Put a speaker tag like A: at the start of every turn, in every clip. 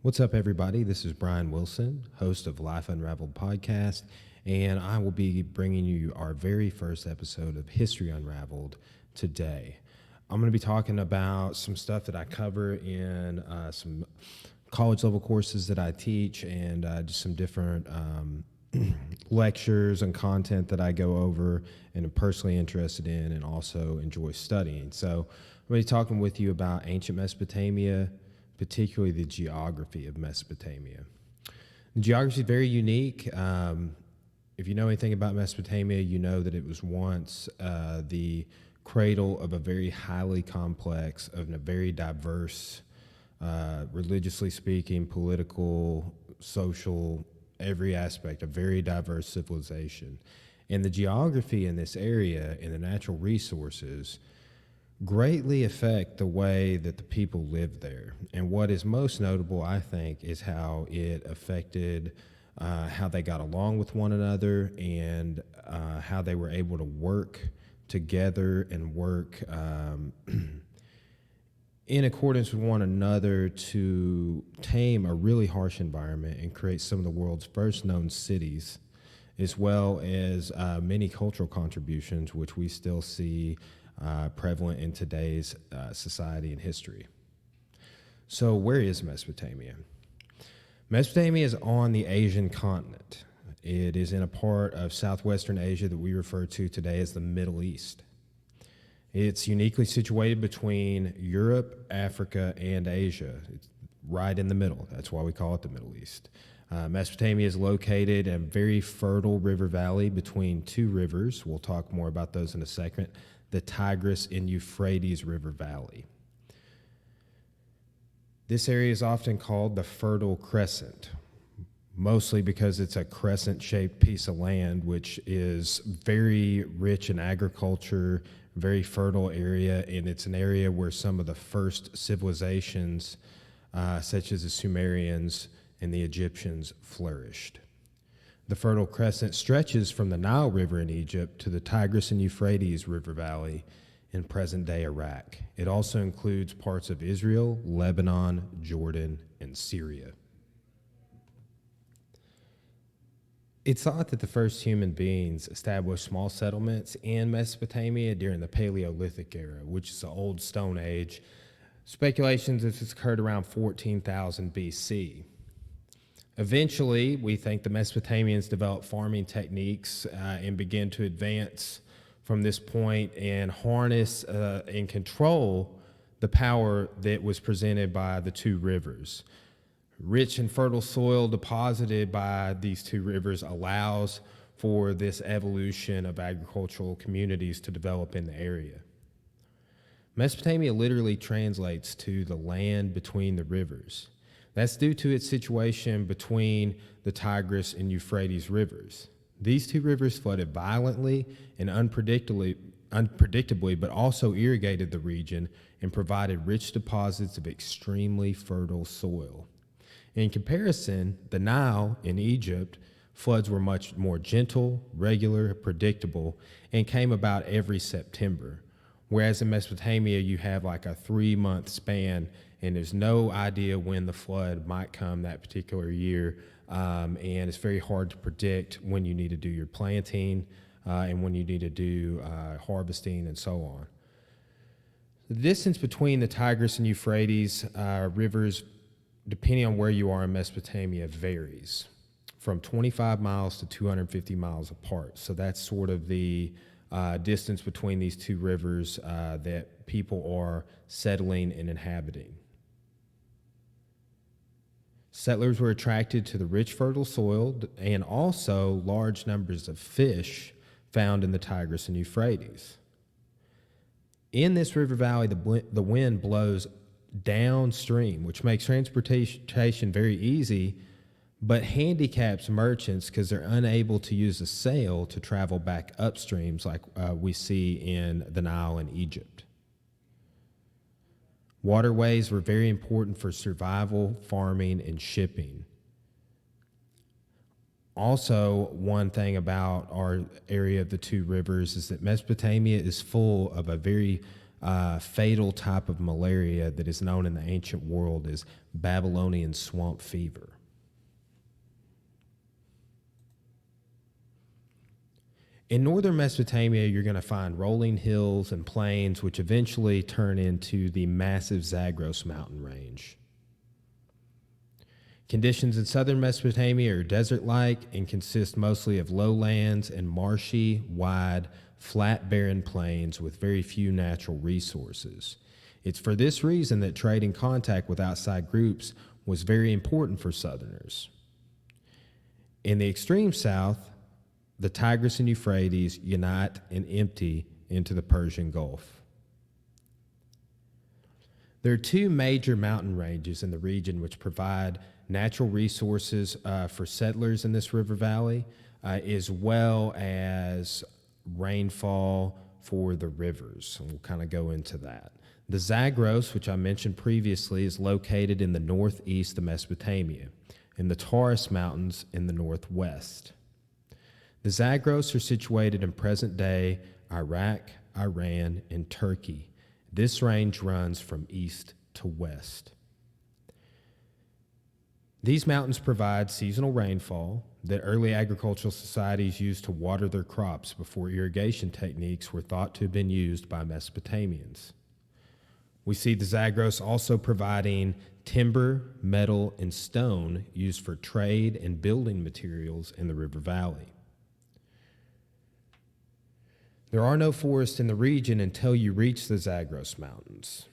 A: What's up, everybody? This is Brian Wilson, host of Life Unraveled podcast, and I will be bringing you our very first episode of History Unraveled today. I'm going to be talking about some stuff that I cover in some college level courses that I teach and just some different lectures and content that I go over and am personally interested in and also enjoy studying. So I'm going to be talking with you about ancient Mesopotamia, particularly the geography of Mesopotamia. The geography is very unique. If you know anything about Mesopotamia, you know that it was once the cradle of a very highly complex and a very diverse, religiously speaking, political, social, every aspect, a very diverse civilization. And the geography in this area and the natural resources greatly affect the way that the people live there. And what is most notable, I think, is how it affected how they got along with one another and how they were able to work together and work in accordance with one another to tame a really harsh environment and create some of the world's first known cities, as well as many cultural contributions, which we still see prevalent in today's society and history. So where is Mesopotamia? Mesopotamia is on the Asian continent. It is in a part of southwestern Asia that we refer to today as the Middle East. It's uniquely situated between Europe, Africa, and Asia. It's right in the middle. That's why we call it the Middle East. Mesopotamia is located in a very fertile river valley between two rivers. We'll talk more about those in a second. The Tigris and Euphrates River Valley. This area is often called the Fertile Crescent, mostly because it's a crescent-shaped piece of land, which is very rich in agriculture, very fertile area, and it's an area where some of the first civilizations, such as the Sumerians and the Egyptians, flourished. The Fertile Crescent stretches from the Nile River in Egypt to the Tigris and Euphrates River Valley in present-day Iraq. It also includes parts of Israel, Lebanon, Jordan, and Syria. It's thought that the first human beings established small settlements in Mesopotamia during the Paleolithic era, which is the Old Stone Age. Speculations that this occurred around 14,000 BC. Eventually, we think the Mesopotamians developed farming techniques and began to advance from this point and harness and control the power that was presented by the two rivers. Rich and fertile soil deposited by these two rivers allows for this evolution of agricultural communities to develop in the area. Mesopotamia literally translates to the land between the rivers. That's due to its situation between the Tigris and Euphrates rivers. These two rivers flooded violently and unpredictably, but also irrigated the region and provided rich deposits of extremely fertile soil. In comparison, the Nile in Egypt, floods were much more gentle, regular, predictable, and came about every September. Whereas in Mesopotamia, you have like a 3-month span, and there's no idea when the flood might come that particular year, and it's very hard to predict when you need to do your planting and when you need to do harvesting and so on. The distance between the Tigris and Euphrates rivers, depending on where you are in Mesopotamia, varies from 25 miles to 250 miles apart. So that's sort of the distance between these two rivers that people are settling and inhabiting. Settlers were attracted to the rich, fertile soil and also large numbers of fish found in the Tigris and Euphrates. In this river valley, the wind blows downstream, which makes transportation very easy, but handicaps merchants because they're unable to use a sail to travel back upstreams like we see in the Nile in Egypt. Waterways were very important for survival, farming, and shipping. Also, one thing about our area of the two rivers is that Mesopotamia is full of a very fatal type of malaria that is known in the ancient world as Babylonian swamp fever. In northern Mesopotamia, you're going to find rolling hills and plains, which eventually turn into the massive Zagros mountain range. Conditions in southern Mesopotamia are desert-like and consist mostly of lowlands and marshy, wide, flat, barren plains with very few natural resources. It's for this reason that trade and contact with outside groups was very important for Southerners. In the extreme south, the Tigris and Euphrates unite and empty into the Persian Gulf. There are two major mountain ranges in the region which provide natural resources for settlers in this river valley, as well as rainfall for the rivers. And we'll kind of go into that. The Zagros, which I mentioned previously, is located in the northeast of Mesopotamia, and the Taurus Mountains in the northwest. The Zagros are situated in present-day Iraq, Iran, and Turkey. This range runs from east to west. These mountains provide seasonal rainfall that early agricultural societies used to water their crops before irrigation techniques were thought to have been used by Mesopotamians. We see the Zagros also providing timber, metal, and stone used for trade and building materials in the river valley. There are no forests in the region until you reach the Zagros Mountains.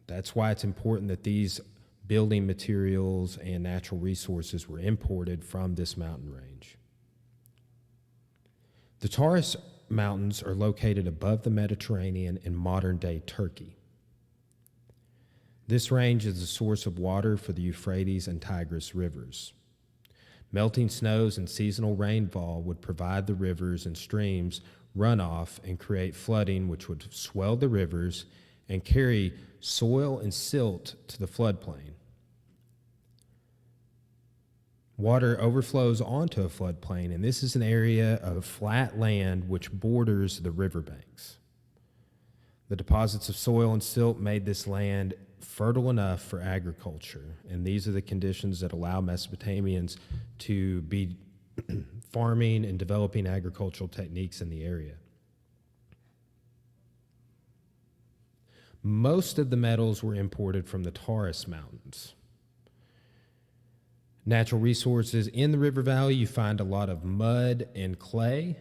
A: That's why it's important that these building materials and natural resources were imported from this mountain range. The Taurus Mountains are located above the Mediterranean in modern-day Turkey. This range is the source of water for the Euphrates and Tigris rivers. Melting snows and seasonal rainfall would provide the rivers and streams runoff and create flooding, which would swell the rivers and carry soil and silt to the floodplain. Water overflows onto a floodplain, and this is an area of flat land which borders the riverbanks. The deposits of soil and silt made this land fertile enough for agriculture, and these are the conditions that allow Mesopotamians to be farming and developing agricultural techniques in the area. Most of the metals were imported from the Taurus Mountains. Natural resources in the river valley, you find a lot of mud and clay.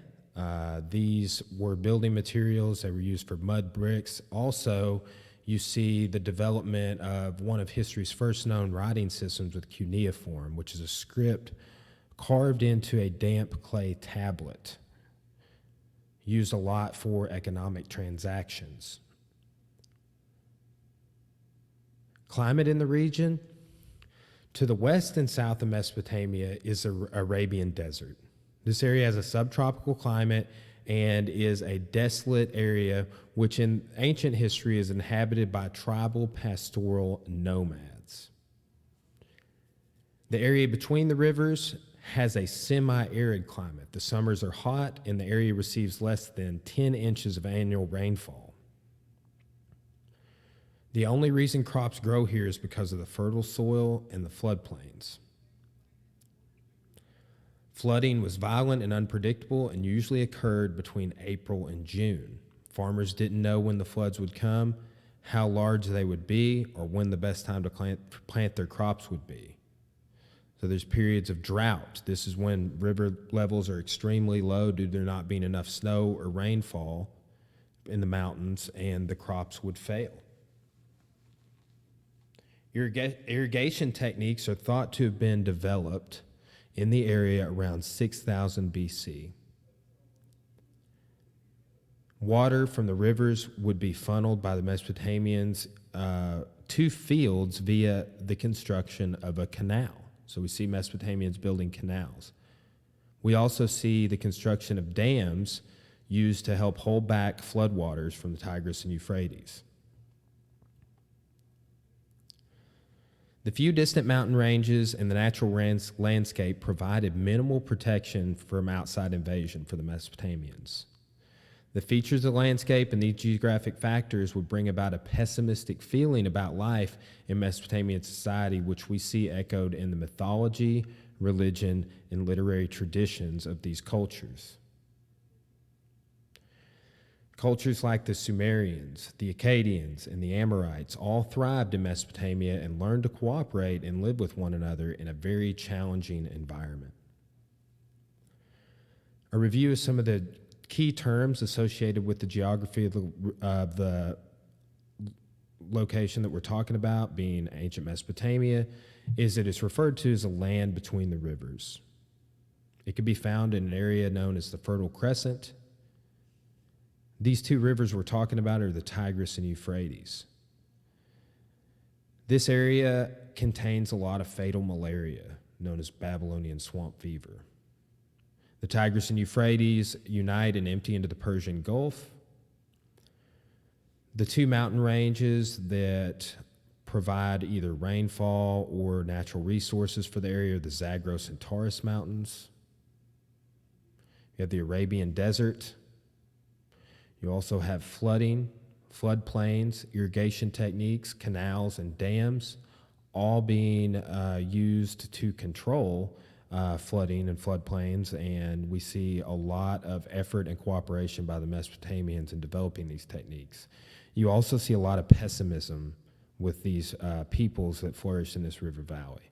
A: These were building materials that were used for mud bricks. Also, you see the development of one of history's first known writing systems with cuneiform, which is a script carved into a damp clay tablet, used a lot for economic transactions. Climate in the region, to the west and south of Mesopotamia is the Arabian Desert. This area has a subtropical climate and is a desolate area which in ancient history is inhabited by tribal pastoral nomads. The area between the rivers has a semi-arid climate. The summers are hot and the area receives less than 10 inches of annual rainfall. The only reason crops grow here is because of the fertile soil and the floodplains. Flooding was violent and unpredictable and usually occurred between April and June. Farmers didn't know when the floods would come, how large they would be, or when the best time to plant their crops would be. So there's periods of drought. This is when river levels are extremely low due to there not being enough snow or rainfall in the mountains, and the crops would fail. Irrigation techniques are thought to have been developed in the area around 6000 BC. Water from the rivers would be funneled by the Mesopotamians to fields via the construction of a canal. So we see Mesopotamians building canals. We also see the construction of dams used to help hold back floodwaters from the Tigris and Euphrates. The few distant mountain ranges and the natural landscape provided minimal protection from outside invasion for the Mesopotamians. The features of the landscape and these geographic factors would bring about a pessimistic feeling about life in Mesopotamian society, which we see echoed in the mythology, religion, and literary traditions of these cultures. Cultures like the Sumerians, the Akkadians, and the Amorites all thrived in Mesopotamia and learned to cooperate and live with one another in a very challenging environment. A review of some of the key terms associated with the geography of the location that we're talking about, being ancient Mesopotamia, is that it's referred to as a land between the rivers. It could be found in an area known as the Fertile Crescent. These two rivers we're talking about are the Tigris and Euphrates. This area contains a lot of fatal malaria, known as Babylonian swamp fever. The Tigris and Euphrates unite and empty into the Persian Gulf. The two mountain ranges that provide either rainfall or natural resources for the area are the Zagros and Taurus Mountains. You have the Arabian Desert. You also have flooding, floodplains, irrigation techniques, canals, and dams, all being used to control flooding and floodplains, and we see a lot of effort and cooperation by the Mesopotamians in developing these techniques. You also see a lot of pessimism with these peoples that flourish in this river valley.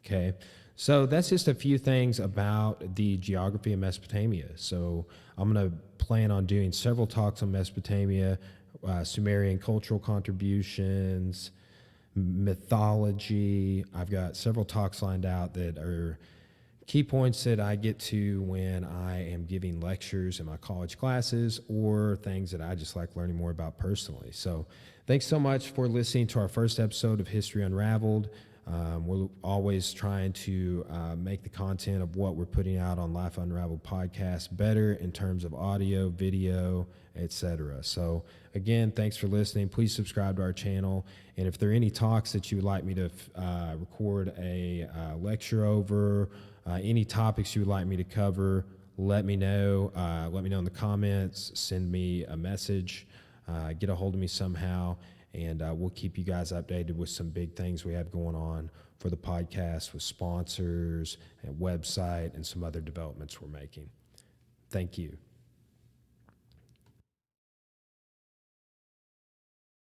A: Okay, so that's just a few things about the geography of Mesopotamia. So I'm going to plan on doing several talks on Mesopotamia, Sumerian cultural contributions, mythology. I've got several talks lined out that are key points that I get to when I am giving lectures in my college classes or things that I just like learning more about personally. So thanks so much for listening to our first episode of History Unraveled. We're always trying to make the content of what we're putting out on Life Unraveled podcast better in terms of audio, video, etc. So again, thanks for listening. Please subscribe to our channel. And if there are any talks that you would like me to record a lecture over, any topics you would like me to cover, let me know. Let me know in the comments. Send me a message. Get a hold of me somehow. And we'll keep you guys updated with some big things we have going on for the podcast with sponsors and website and some other developments we're making. Thank you.